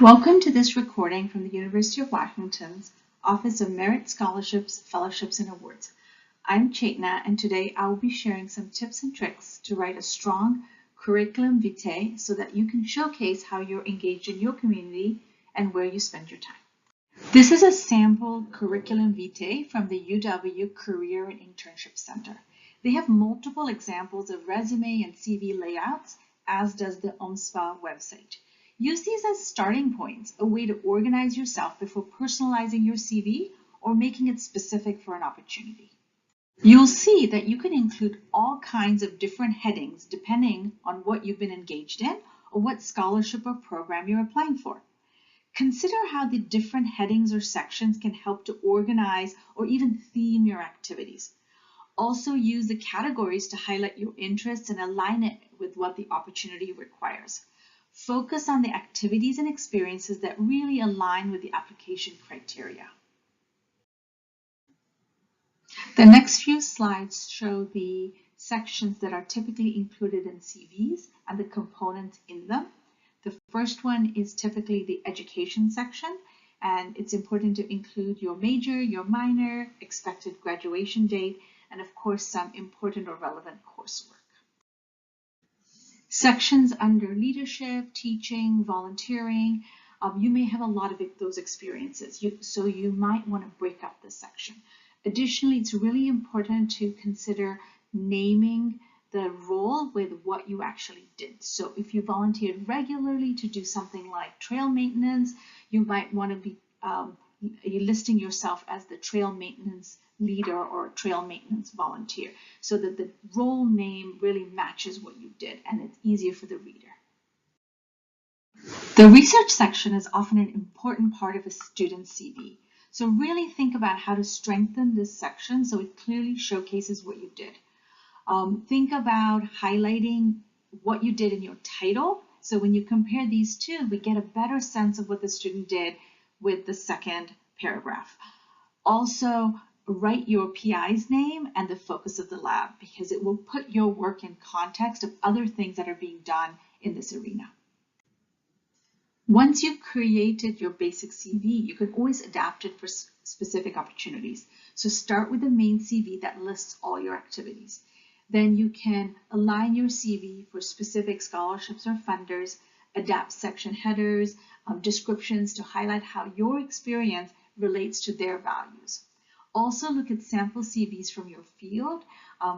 Welcome to this recording from the University of Washington's Office of Merit Scholarships, Fellowships, and Awards. I'm Chetna, and today I will be sharing some tips and tricks to write a strong curriculum vitae so that you can showcase how you're engaged in your community and where you spend your time. This is a sample curriculum vitae from the UW Career and Internship Center. They have multiple examples of resume and CV layouts, as does the OMSPA website. Use these as starting points, a way to organize yourself before personalizing your CV or making it specific for an opportunity. You'll see that you can include all kinds of different headings depending on what you've been engaged in or what scholarship or program you're applying for. Consider how the different headings or sections can help to organize or even theme your activities. Also use the categories to highlight your interests and align it with what the opportunity requires. Focus on the activities and experiences that really align with the application criteria. The next few slides show the sections that are typically included in CVs and the components in them. The first one is typically the education section, and it's important to include your major, your minor, expected graduation date, and of course some important or relevant coursework. Sections under leadership, teaching, volunteering, you may have a lot of those experiences, so you might want to break up this section. Additionally, it's really important to consider naming the role with what you actually did. So if you volunteered regularly to do something like trail maintenance, you might want to be listing yourself as the trail maintenance leader or trail maintenance volunteer so that the role name really matches what you did and it's easier for the reader. The research section is often an important part of a student's CV. So really think about how to strengthen this section so it clearly showcases what you did. Think about highlighting what you did in your title. So when you compare these two, we get a better sense of what the student did with the second paragraph. Also, write your PI's name and the focus of the lab because it will put your work in context of other things that are being done in this arena. Once you've created your basic CV, you can always adapt it for specific opportunities. So start with the main CV that lists all your activities. Then you can align your CV for specific scholarships or funders, adapt section headers, descriptions to highlight how your experience relates to their values. Also look at sample CVs from your field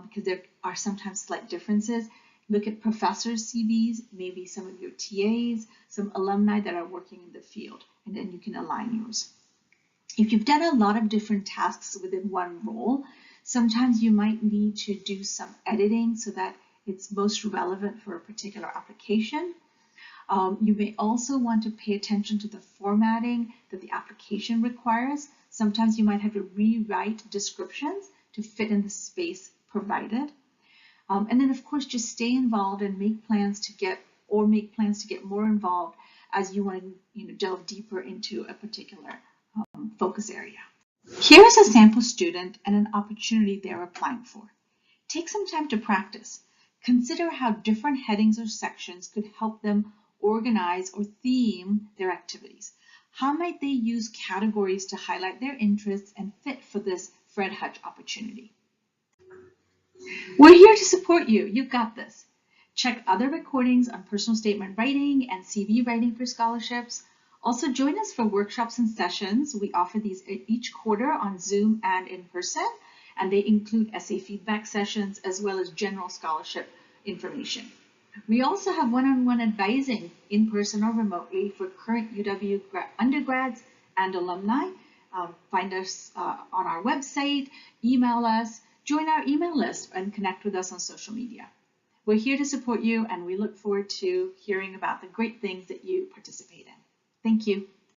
because there are sometimes slight differences. Look at professors' CVs, maybe some of your TAs, some alumni that are working in the field, and then you can align yours. If you've done a lot of different tasks within one role, sometimes you might need to do some editing so that it's most relevant for a particular application. You may also want to pay attention to the formatting that the application requires. Sometimes you might have to rewrite descriptions to fit in the space provided. And then of course, just stay involved and make plans to get more involved as you want to delve deeper into a particular focus area. Here's a sample student and an opportunity they're applying for. Take some time to practice. Consider how different headings or sections could help them organize or theme their activities. How might they use categories to highlight their interests and fit for this Fred Hutch opportunity? We're here to support you. You've got this. Check other recordings on personal statement writing and CV writing for scholarships. Also join us for workshops and sessions. We offer these each quarter on Zoom and in person, and they include essay feedback sessions as well as general scholarship information. We also have one-on-one advising in person or remotely for current UW undergrads and alumni. Find us on our website, email us, join our email list, and connect with us on social media. We're here to support you, and we look forward to hearing about the great things that you participate in. Thank you.